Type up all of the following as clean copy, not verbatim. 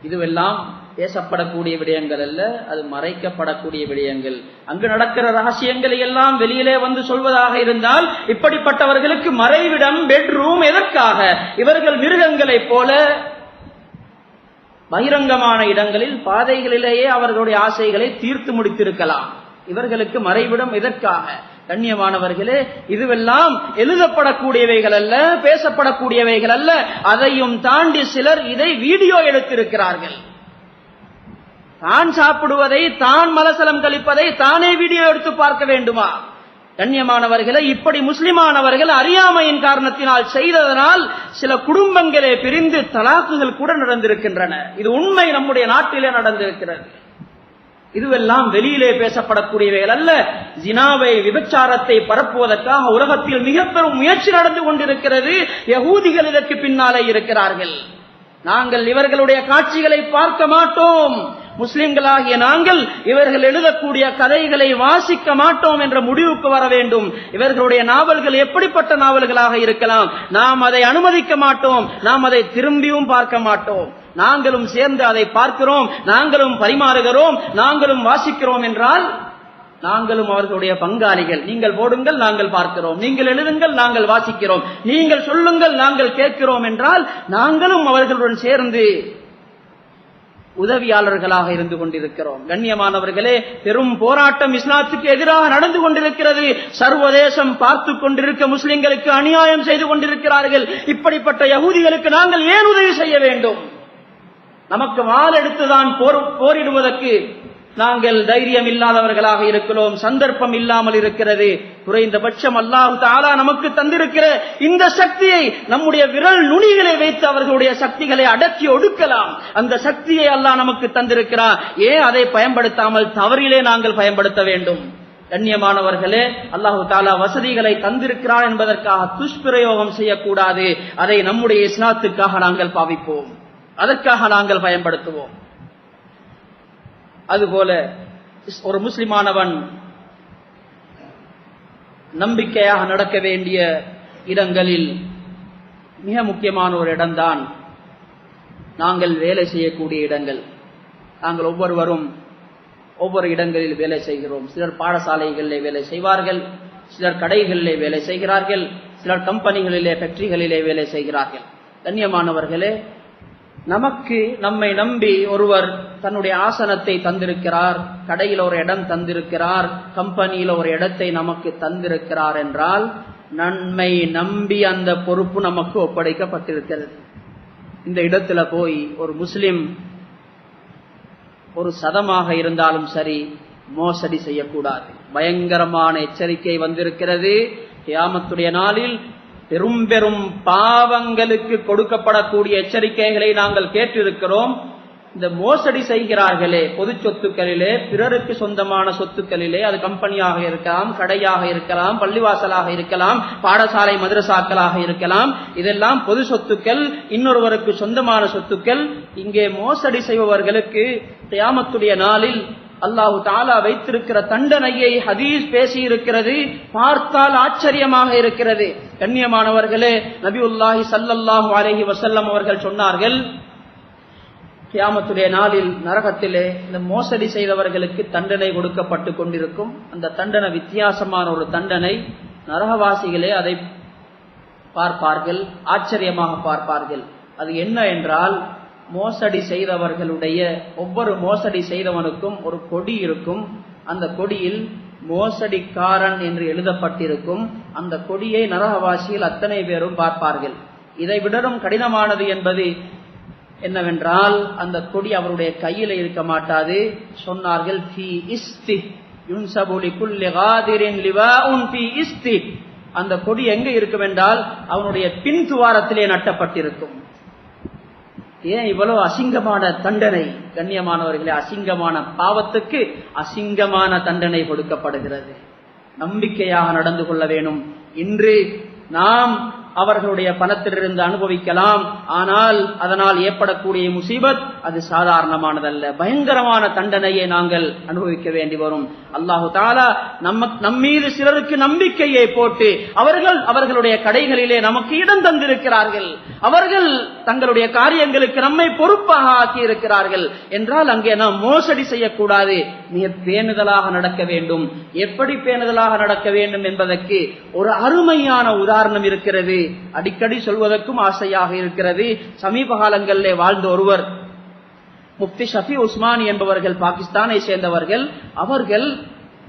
இதுவெல்லாம் பேசப்படக்கூடிய விடயங்கள் அல்ல, அது மறைக்கப்படக்கூடிய விடயங்கள். அங்கு நடக்கிற ரகசியங்களை எல்லாம் வெளியிலே வந்து சொல்வதாக இருந்தால் இப்படிப்பட்டவர்களுக்கு மறைவிடம், பெட்ரூம் எதற்காக? இவர்கள் மிருகங்களைப் போல பகிரங்கமான இடங்களில், பாதைகளிலேயே அவர்களுடைய ஆசைகளை தீர்த்து முடித்திருக்கலாம். இவர்களுக்கு மறைவிடம் எதற்காக? கண்ணியமானவர்களே, இதுவெல்லாம் எழுதப்படக்கூடியவைகள் அல்ல, பேசப்படக்கூடியவைகள் அல்ல. அதையும் தாண்டி சிலர் இதை வீடியோ எடுத்திருக்கிறார்கள். தான் சாப்பிடுவதை, தான் மலசலம் கழிப்பதை தானே வீடியோ எடுத்து பார்க்க வேண்டுமா? கண்ணியமானவர்களே, இப்படி முஸ்லிமானவர்கள் அறியாமையின் காரணத்தினால் செய்ததனால் சில குடும்பங்களே பிரிந்து தலாக்குகள் கூட நடந்திருக்கின்றன. இது உண்மை, நம்முடைய நாட்டிலே நடந்திருக்கிறது. இதுவெல்லாம் வெளியிலே பேசப்படக்கூடியவைகள் அல்ல. ஜினாவை, விபச்சாரத்தை பரப்புவதற்காக உலகத்தில் மிக பெரும் முயற்சி நடந்து கொண்டிருக்கிறது. யகூதிகள் இதற்கு பின்னாலே இருக்கிறார்கள். நாங்கள் இவர்களுடைய காட்சிகளை பார்க்க மாட்டோம், முஸ்லிம்களாகிய நாங்கள் இவர்கள் எழுதக்கூடிய கதைகளை வாசிக்க மாட்டோம் என்ற முடிவுக்கு வர வேண்டும். இவர்களுடைய நாவல்கள் எப்படிப்பட்ட நாவல்களாக இருக்கலாம், நாம் அதை அனுமதிக்க மாட்டோம், நாம் அதை திரும்பியும் பார்க்க மாட்டோம். நாங்களும் சேர்ந்து அதை பார்க்கிறோம், நாங்களும் பரிமாறுகிறோம், நாங்களும் வாசிக்கிறோம் என்றால் நாங்களும் அவர்களுடைய பங்காளிகள். நீங்கள் போடுங்கள், நாங்கள் பார்க்கிறோம், நீங்கள் எழுதுங்கள், நாங்கள் வாசிக்கிறோம், நீங்கள் சொல்லுங்கள், நாங்கள் கேட்கிறோம் என்றால் நாங்களும் அவர்களுடன் சேர்ந்து உதவியாளர்களாக இருந்து கொண்டிருக்கிறோம். கண்ணியமானவர்களே, பெரும் போராட்டம் இஸ்லாத்துக்கு எதிராக நடந்து கொண்டிருக்கிறது. சர்வதேசம் பார்த்து கொண்டிருக்க முஸ்லிம்களுக்கு அநியாயம் செய்து கொண்டிருக்கிறார்கள். இப்படிப்பட்ட யகூதிகளுக்கு நாங்கள் ஏன் உதவி செய்ய வேண்டும்? நமக்கு வாள் எடுத்துதான் போரிடுவதற்கு நாங்கள் தைரியம் இல்லாதவர்களாக இருக்கிறோம், சந்தர்ப்பம் இல்லாமல் இருக்கிறது. குறைந்தபட்சம் அல்லாஹ் தஆலா நமக்கு தந்திருக்கிற இந்த சக்தியை நம்முடைய விரல் நுனிகளை வைத்து அவர்களுடைய சக்திகளை அடக்கி ஒடுக்கலாம். அந்த சக்தியை அல்லாஹ் நமக்கு தந்திருக்கிறார். ஏன் அதை பயன்படுத்தாமல் தவறிலே நாங்கள் பயன்படுத்த வேண்டும்? கண்ணியமானவர்களே, அல்லாஹ் தஆலா வசதிகளை தந்திருக்கிறார் என்பதற்காக துஷ்பிரயோகம் செய்யக்கூடாது. அதை நம்முடைய இஸ்லாத்துக்காக நாங்கள் பாவிப்போம், அதற்காக நாங்கள் பயன்படுத்துவோம். அதுபோல ஒரு முஸ்லிமானவன் நம்பிக்கையாக நடக்க வேண்டிய இடங்களில் மிக முக்கியமான ஒரு இடம்தான் நாங்கள் வேலை செய்யக்கூடிய இடங்கள். நாங்கள் ஒவ்வொருவரும் ஒவ்வொரு இடங்களில் வேலை செய்கிறோம். சிலர் பாடசாலைகளிலே வேலை செய்வார்கள், சிலர் கடைகளிலே வேலை செய்கிறார்கள், சிலர் கம்பெனிகளிலே, ஃபேக்டரிகளிலே வேலை செய்கிறார்கள். கண்ணியமானவர்களே, நமக்கு நம்மை நம்பி ஒருவர் தன்னுடைய ஆசனத்தை தந்திருக்கிறார், கடையில் ஒரு இடம் தந்திருக்கிறார், கம்பெனியில் ஒரு இடத்தை நமக்கு தந்திருக்கிறார் என்றால் நம்மை நம்பி அந்த பொறுப்பு நமக்கு ஒப்படைக்கப்பட்டிருக்கிறது. இந்த இடத்துல போய் ஒரு முஸ்லிம் ஒரு சதமாக இருந்தாலும் சரி மோசடி செய்யக்கூடாது. பயங்கரமான எச்சரிக்கை வந்திருக்கிறது. கியாமத்துடைய நாளில் பெரும் பெரும் பாவங்களுக்கு கொடுக்கப்படக்கூடிய எச்சரிக்கைகளை நாங்கள் கேட்டிருக்கிறோம். இந்த மோசடி செய்கிறார்களே பொது சொத்துக்களிலே, பிறருக்கு சொந்தமான சொத்துக்களிலே, அது கம்பெனியாக இருக்கலாம், கடையாக இருக்கலாம், பள்ளிவாசலாக இருக்கலாம், பாடசாலை மதரசாக்களாக இருக்கலாம், இதெல்லாம் பொது சொத்துக்கள், இன்னொருவருக்கு சொந்தமான சொத்துக்கள். இங்கே மோசடி செய்பவர்களுக்கு கியாமத்துடைய நாளில் அல்லாஹு தஆலா வைத்திருக்கிற தண்டனையை ஹதீஸ் பேசி இருக்கிறது. பார்த்தால் ஆச்சரியமாக இருக்கிறது. கண்ணியமானவர்களே, நபியுல்லாஹி ஸல்லல்லாஹு அலைஹி வஸல்லம் அவர்கள் சொன்னார்கள், கியாமத்துடைய நாளில் நரகத்திலே இந்த மோசடி செய்தவர்களுக்கு தண்டனை கொடுக்கப்பட்டு கொண்டிருக்கும். அந்த தண்டனை வித்தியாசமான ஒரு தண்டனை. நரகவாசிகளே அதை பார்ப்பார்கள், ஆச்சரியமாக பார்ப்பார்கள். அது என்ன என்றால், மோசடி செய்தவர்களுடைய ஒவ்வொரு மோசடி செய்தவனுக்கும் ஒரு கொடி இருக்கும். அந்த கொடியில் மோசடிக்காரன் என்று எழுதப்பட்டிருக்கும். அந்த கொடியை நரகவாசிகள் அத்தனை பேரும் பார்ப்பார்கள். இதை விடவும் கடினமானது என்பது என்னவென்றால், அந்த கொடி அவருடைய கையில இருக்க மாட்டாது. சொன்னார்கள், ஃபீ இஸ்தி யுன்சபு லிகுல்லி காதிரின் லிவாஉன் ஃபீ இஸ்தி. அந்த கொடி எங்க இருக்கும் என்றால் அவனுடைய பின் துவாரத்திலே நட்டப்பட்டிருக்கும். ஏன் இவ்வளவு அசிங்கமான தண்டனை? கண்ணியமானவர்களே, அசிங்கமான பாவத்துக்கு அசிங்கமான தண்டனை கொடுக்கப்படுகிறது. நம்பிக்கையாக நடந்து கொள்ள வேண்டும். இன்று நாம் அவர்களுடைய பணத்திலிருந்து அனுபவிக்கலாம். ஆனால் அதனால் ஏற்படக்கூடிய முசீபத் அது சாதாரணமானதல்ல, பயங்கரமான தண்டனையை நாங்கள் அனுபவிக்க வேண்டி வரும். அல்லாஹு தஆலா நம்மீது சிலருக்கு நம்பிக்கையை போட்டு அவர்களுடைய கடைகளிலே நமக்கு இடம் தந்திருக்கிறார்கள், அவர்கள் தங்களுடைய காரியங்களுக்கு நம்மை பொறுப்பாக ஆக்கி இருக்கிறார்கள் என்றால் அங்கே நாம் மோசடி செய்யக்கூடாது, மிக பேணுதலாக நடக்க வேண்டும். எப்படி பேணுதலாக நடக்க வேண்டும் என்பதற்கு ஒரு அருமையான உதாரணம் இருக்கிறது, அடிக்கடி சொல்வதற்கும் ஆசையாக இருக்கிறது. சமீப காலங்களிலே வாழ்ந்த ஒருவர் முஃப்தி ஷஃபி உஸ்மானி என்பவர்கள், பாகிஸ்தானை சேர்ந்தவர்கள்.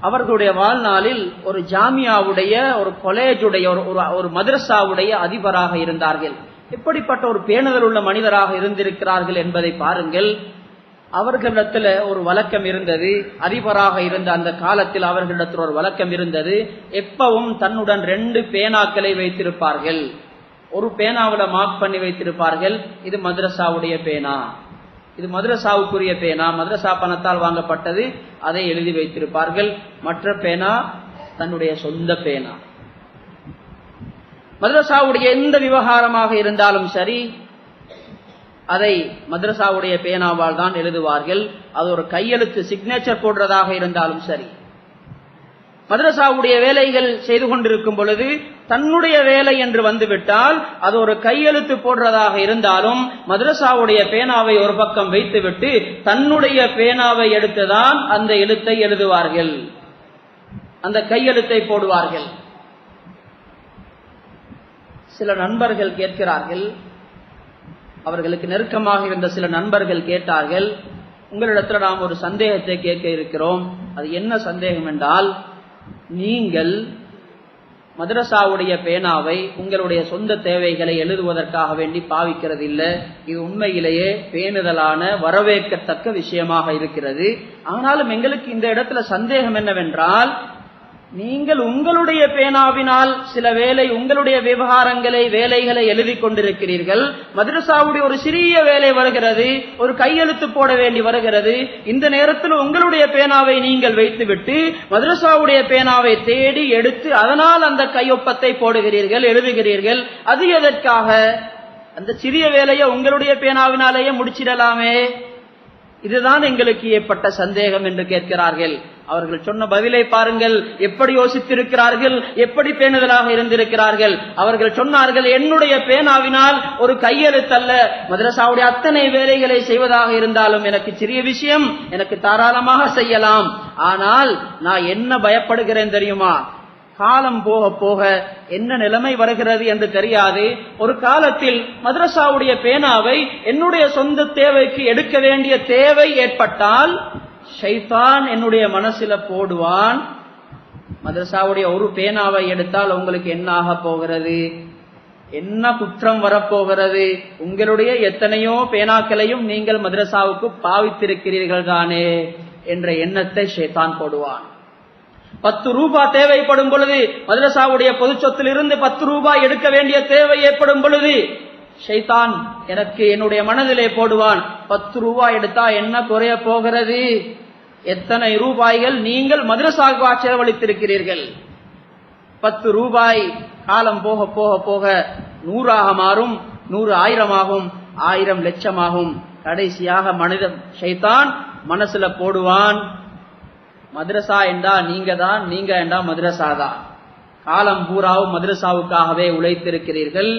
அவர்களுடைய வாழ்நாளில் ஒரு ஜாமியாவுடைய, ஒரு காலேஜுடைய, ஒரு மதரசாவுடைய அதிபராக இருந்தார்கள். எப்படிப்பட்ட ஒரு பேணுதல் உள்ள மனிதராக இருந்திருக்கிறார்கள் என்பதை பாருங்கள். அவர்களிடத்தில் ஒரு வழக்கம் இருந்தது, அதிபராக இருந்த அந்த காலத்தில் அவர்களிடத்தில் ஒரு வழக்கம் இருந்தது. எப்பவும் தன்னுடன் 2 பேனாக்களை வைத்திருப்பார்கள். ஒரு பேனாவில மார்க் பண்ணி வைத்திருப்பார்கள், இது மதரசாவுடைய பேனா, இது மதரசாவுக்குரிய பேனா, மதரசா பணத்தால் வாங்கப்பட்டது, அதை எழுதி வைத்திருப்பார்கள். மற்ற பேனா தன்னுடைய சொந்த பேனா. மதரசாவுடைய எந்த விவகாரமாக இருந்தாலும் சரி, அதை மதரசாவுடைய பேனாவால் தான் எழுதுவார்கள். அது ஒரு கையெழுத்து சிக்னேச்சர் போடுறதாக இருந்தாலும் சரி. மதரசாவுடைய வேலைகள் செய்து கொண்டிருக்கும் பொழுது தன்னுடைய வேலை என்று வந்துவிட்டால் அது ஒரு கையெழுத்து போடுறதாக இருந்தாலும் மதரசாவுடைய பேனாவை ஒரு பக்கம் வைத்துவிட்டு தன்னுடைய பேனாவை எடுத்துதான் அந்த எழுத்தை எழுதுவார்கள், அந்த கையெழுத்தை போடுவார்கள். சில நண்பர்கள் கேட்கிறார்கள், அவர்களுக்கு நெருக்கமாக இருந்த சில நண்பர்கள் கேட்டார்கள், உங்களிடத்தில் நாம் ஒரு சந்தேகத்தை கேட்க இருக்கிறோம். அது என்ன சந்தேகம் என்றால், நீங்கள் மதரசாவுடைய பேனாவை உங்களுடைய சொந்த தேவைகளை எழுதுவதற்காக வேண்டி பாவிக்கிறது இல்லை. இது உண்மையிலேயே பேணுதலான வரவேற்கத்தக்க விஷயமாக இருக்கிறது. ஆனாலும் எங்களுக்கு இந்த இடத்துல சந்தேகம் என்னவென்றால், நீங்கள் உங்களுடைய பேனாவினால் சில வேலை உங்களுடைய வேலைகளை எழுதி கொண்டிருக்கிறீர்கள். மதரசாவுடைய ஒரு சிறிய வேலை வருகிறது, ஒரு கையெழுத்து போட வேண்டி வருகிறது. இந்த நேரத்தில் உங்களுடைய பேனாவை நீங்கள் வைத்துவிட்டு மதரசாவுடைய பேனாவை தேடி எடுத்து அதனால் அந்த கையொப்பத்தை போடுகிறீர்கள், எழுதுகிறீர்கள். அது எதற்காக? அந்த சிறிய வேலையை உங்களுடைய பேனாவினாலேயே முடிச்சிடலாமே. இதுதான் எங்களுக்கு ஏற்பட்ட சந்தேகம் என்று கேட்கிறார்கள். அவர்கள் சொன்ன பதிலை பாருங்கள், எப்படி யோசித்திருக்கிறார்கள், எப்படி பேணுதலாக இருந்திருக்கிறார்கள். அவர்கள் சொன்னார்கள், என்னுடைய பேனாவினால் ஒரு கையெழுத்தல்ல, மதரசாவுடைய அத்தனை வேலைகளை செய்வதாக இருந்தாலும் எனக்கு சிறிய விஷயம், எனக்கு தாராளமாக செய்யலாம். ஆனால் நான் என்ன பயப்படுகிறேன் தெரியுமா? காலம் போக போக என்ன நிலைமை வருகிறது என்று தெரியாது. ஒரு காலத்தில் மதரசாவுடைய பேனாவை என்னுடைய சொந்த தேவைக்கு எடுக்க வேண்டிய தேவை ஏற்பட்டால் ஷைத்தான் என்னுடைய மனசில போடுவான், மதரசாவுடைய ஒரு பேனாவை எடுத்தால் உங்களுக்கு என்ன ஆக போகிறது, என்ன குற்றம் வரப்போகிறது, உங்களுடைய எத்தனையோ பேனாக்களையும் நீங்கள் மதரசாவுக்கு பாவித்திருக்கிறீர்கள் தானே என்ற எண்ணத்தை ஷைத்தான் போடுவான். 10 ரூபாய் தேவைப்படும் பொழுது, மதரசாவுடைய பொது சொத்திலிருந்து 10 ரூபாய் எடுக்க வேண்டிய தேவை ஏற்படும் பொழுது ஷைத்தான் எனக்கு என்னுடைய மனதிலே போடுவான், 10 ரூபாய் எடுத்தா என்ன குறைய போகிறது, எத்தனை ரூபாய்கள் நீங்கள் மதரசாவுக்கு செலவழித்திருக்கிறீர்கள். 10 ரூபாய் காலம் போக போக போக 100ஆக மாறும், 100 1000ஆகும், 1000 லட்சமாகும். கடைசியாக மனிதன் ஷைத்தான் மனசுல போடுவான், மதரசா என்றா நீங்க தான், நீங்க என்றா மதரசா தான். காலம் பூராவும் மதரசாவுக்காகவே உழைத்திருக்கிறீர்கள்,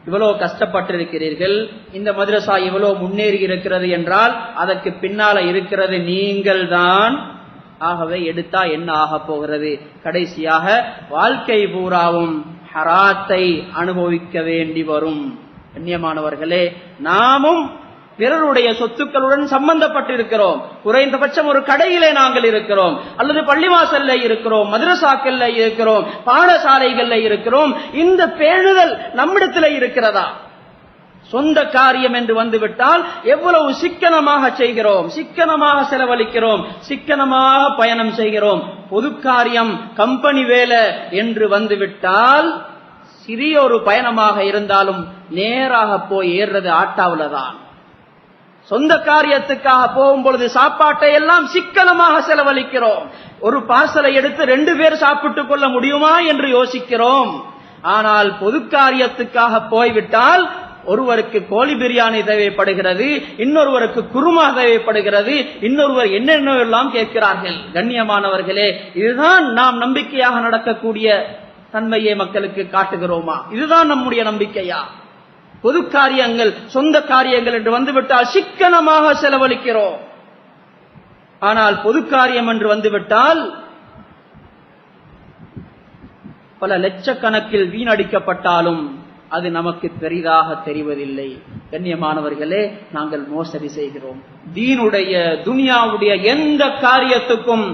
இவ்வளவு கஷ்டப்பட்டிருக்கிறீர்கள். இந்த மதரசா இவ்வளவு முன்னேறி இருக்கிறது என்றால் அதற்கு பின்னால இருக்கிறது நீங்கள் தான். ஆகவே எடுத்தா என்ன ஆக போகிறது? கடைசியாக வாழ்க்கை பூராவும் ஹராத்தை அனுபவிக்க வேண்டி வரும். கண்ணியமானவர்களே, நாமும் பிறருடைய சொத்துக்களுடன் சம்பந்தப்பட்டிருக்கிறோம். குறைந்தபட்சம் ஒரு கடையிலே நாங்கள் இருக்கிறோம், அல்லது பள்ளிவாசல்ல இருக்கிறோம், மதரசாக்கள்ல இருக்கிறோம், பாடசாலைகள்ல இருக்கிறோம். இந்த பேணுதல் நம்மிடத்தில் இருக்கிறதா? சொந்த காரியம் என்று வந்துவிட்டால் எவ்வளவு சிக்கனமாக செய்கிறோம், சிக்கனமாக செலவழிக்கிறோம், சிக்கனமாக பயணம் செய்கிறோம். பொது காரியம், கம்பெனி வேலை என்று வந்துவிட்டால் சிறிய ஒரு பயணமாக இருந்தாலும் நேராக போய் ஏறுறது ஆட்டாவில தான். சொந்த காரியத்துக்காக போகும் பொழுது சாப்பாட்டை எல்லாம் சிக்கனமாக செலவழிக்கிறோம். ஒரு பார்சலை எடுத்து 2 பேர் சாப்பிட்டுக் கொள்ள முடியுமா என்று யோசிக்கிறோம். ஆனால் பொது காரியத்துக்காக போய்விட்டால் ஒருவருக்கு கோழி பிரியாணி தேவைப்படுகிறது, இன்னொருவருக்கு குருமா தேவைப்படுகிறது, இன்னொருவர் என்னென்னவெல்லாம் கேட்கிறார்கள். கண்ணியமானவர்களே, இதுதான் நாம் நம்பிக்கையாக நடக்கக்கூடிய தன்மையை மக்களுக்கு காட்டுகிறோமா? இதுதான் நம்முடைய நம்பிக்கையா? பொது காரியங்கள், சொந்த காரியங்கள் என்று வந்துவிட்டால் சிக்கனமாக செலவழிக்கிறோம். ஆனால் பொது காரியம் என்று வந்துவிட்டால் பல லட்சக்கணக்கில் வீணடிக்கப்பட்டாலும் அது நமக்கு பெரிதாக தெரிவதில்லை. கண்ணியமானவர்களே, நாங்கள் மோசடி செய்கிறோம். தீனுடைய துனியாவுடைய எந்த காரியத்துக்கும்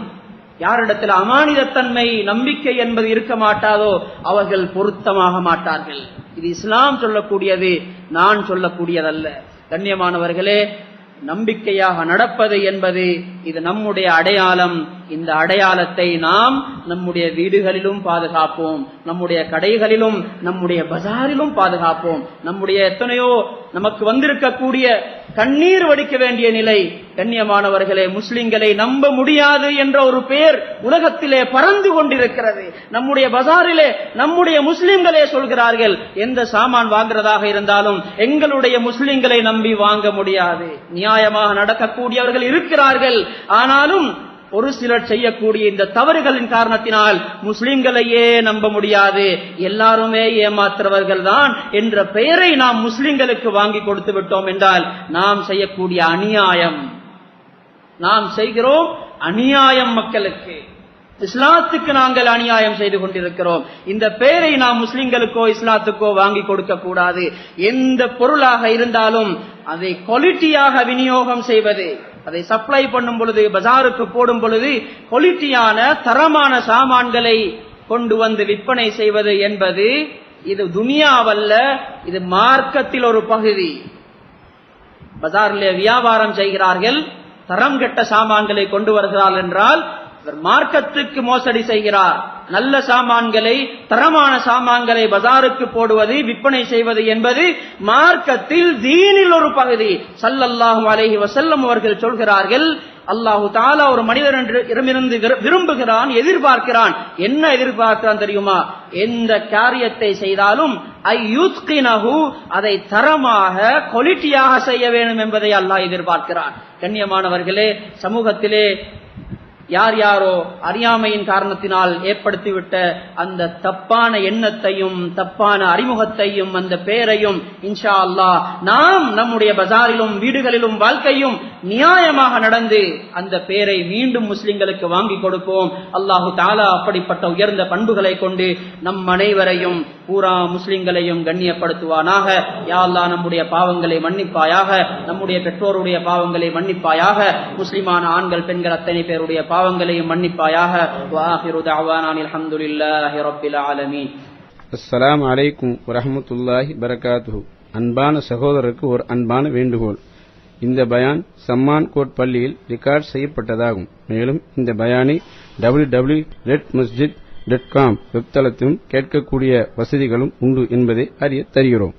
யாரிடத்தில் அமானிதத்தன்மை நம்பிக்கை என்பது இருக்க மாட்டாதோ அவர்கள் பொருத்தமாக மாட்டார்கள். இது இஸ்லாம் சொல்லக்கூடியது, நான் சொல்லக்கூடியதல்ல. கண்ணியமானவர்களே, நம்பிக்கையாக நடப்பது என்பது இது நம்முடைய அடையாளம். இந்த அடையாளத்தை நாம் நம்முடைய வீடுகளிலும் பாதுகாப்போம், நம்முடைய கடைகளிலும் நம்முடைய பஜாரிலும் பாதுகாப்போம். நம்முடைய எத்தனையோ நமக்கு வந்திருக்கக்கூடிய கண்ணீர் வடிக்க வேண்டிய நிலை, கண்ணியமானவர்களே, முஸ்லிம்களை நம்ப முடியாது என்ற ஒரு பேர் உலகத்திலே பறந்து கொண்டிருக்கிறது. நம்முடைய பஜாரிலே நம்முடைய முஸ்லிம்களே சொல்கிறார்கள், எந்த சாமான் வாங்குறதாக இருந்தாலும் எங்களுடைய முஸ்லிம்களை நம்பி வாங்க முடியாது. நியாயமாக நடக்கக்கூடியவர்கள் இருக்கிறார்கள், ஆனாலும் ஒரு சிலர் செய்யக்கூடிய இந்த தவறுகளின் காரணத்தினால் முஸ்லிம்களையே நம்ப முடியாது, எல்லாருமே ஏமாற்றுறவர்கள் தான் என்ற பெயரை நாம் முஸ்லிம்களுக்கு வாங்கி கொடுத்து விட்டோம் என்றால் நாம் செய்யக்கூடிய அநியாயம், நாம் செய்கிறோம் அநியாயம். மக்களுக்கு, இஸ்லாத்துக்கு நாங்கள் அநியாயம் செய்து கொண்டிருக்கிறோம். இந்த பெயரை நாம் முஸ்லிம்களுக்கோ இஸ்லாத்துக்கோ வாங்கி கொடுக்க கூடாது. எந்த பொருளாக இருந்தாலும் அதை குவாலிட்டியாக விநியோகம் செய்வது, அதை சப்ளை பண்ணும் பொழுது, பஜாருக்கு போடும் பொழுது குவாலிட்டியான தரமான சாமான்களை கொண்டு வந்து விற்பனை செய்வது என்பது இது துனியாவல்ல, இது மார்க்கத்தில் ஒரு பகுதி. பஜாரிலே வியாபாரம் செய்கிறார்கள், தரம் கெட்ட சாமான்களை கொண்டு வருகிறார்கள் என்றால் மார்க்கத்துக்கு மோசடி செய்கிறார். நல்ல சாமான்களை, தரமான சாமான்களை பஜாருக்கு போடுவது, விற்பனை செய்வது என்பது மார்க்கத்தில் தீனில் ஒரு பகுதி. ஸல்லல்லாஹு அலைஹி வஸல்லம் அவர்கள் சொல்கிறார்கள், அல்லாஹு தஆலா ஒரு மனிதனிடமிருந்து விரும்புகிறான், எதிர்பார்க்கிறான். என்ன எதிர்பார்க்கிறான் தெரியுமா? எந்த காரியத்தை செய்தாலும் ஐயுத்கினஹு, அதை தரமாக குவாலிட்டியாக செய்ய வேண்டும் என்பதை அல்லாஹ் எதிர்பார்க்கிறான். கண்ணியமானவர்களே, சமூகத்திலே யார் யாரோ அறியாமையின் காரணத்தினால் ஏற்படுத்திவிட்ட அந்த தப்பான எண்ணத்தையும் தப்பான அறிமுகத்தையும் அந்த பெயரையும் இன்ஷா அல்லாஹ் நாம் நம்முடைய பஜாரிலும் வீடுகளிலும் வாழ்க்கையும் நியாயமாக நடந்து அந்த பெயரை மீண்டும் முஸ்லிம்களுக்கு வாங்கி கொடுப்போம். அல்லாஹு தஆலா அப்படிப்பட்ட உயர்ந்த பண்புகளை கொண்டு நம் அனைவரையும் பூரா முஸ்லிம்களையும் கண்ணியப்படுத்துவானாக. யா அல்லாஹ், நம்முடைய பாவங்களை மன்னிப்பாயாக, நம்முடைய பெற்றோருடைய பாவங்களை மன்னிப்பாயாக, முஸ்லிமான ஆண்கள் பெண்கள் அத்தனை பேருடைய பாவங்களையும் மன்னிப்பாயாக. வஆகிரு தஅவானா அல்ஹம்துலில்லாஹி ரப்பில் ஆலமீன். அஸ்ஸலாமு அலைக்கும் வரஹ்மத்துல்லாஹி பரகாத்துஹு. அன்பான சகோதரருக்கு ஒரு அன்பான வேண்டுகோள். இந்த பயான் சம்மான் கோட் பள்ளியில் ரெக்கார்ட் செய்யப்பட்டதாகும். மேலும் இந்த பயானை www.redmasjid.com வெப்தளத்திலும் கேட்கக்கூடிய வசதிகளும் உண்டு என்பதை அறிய தருகிறோம்.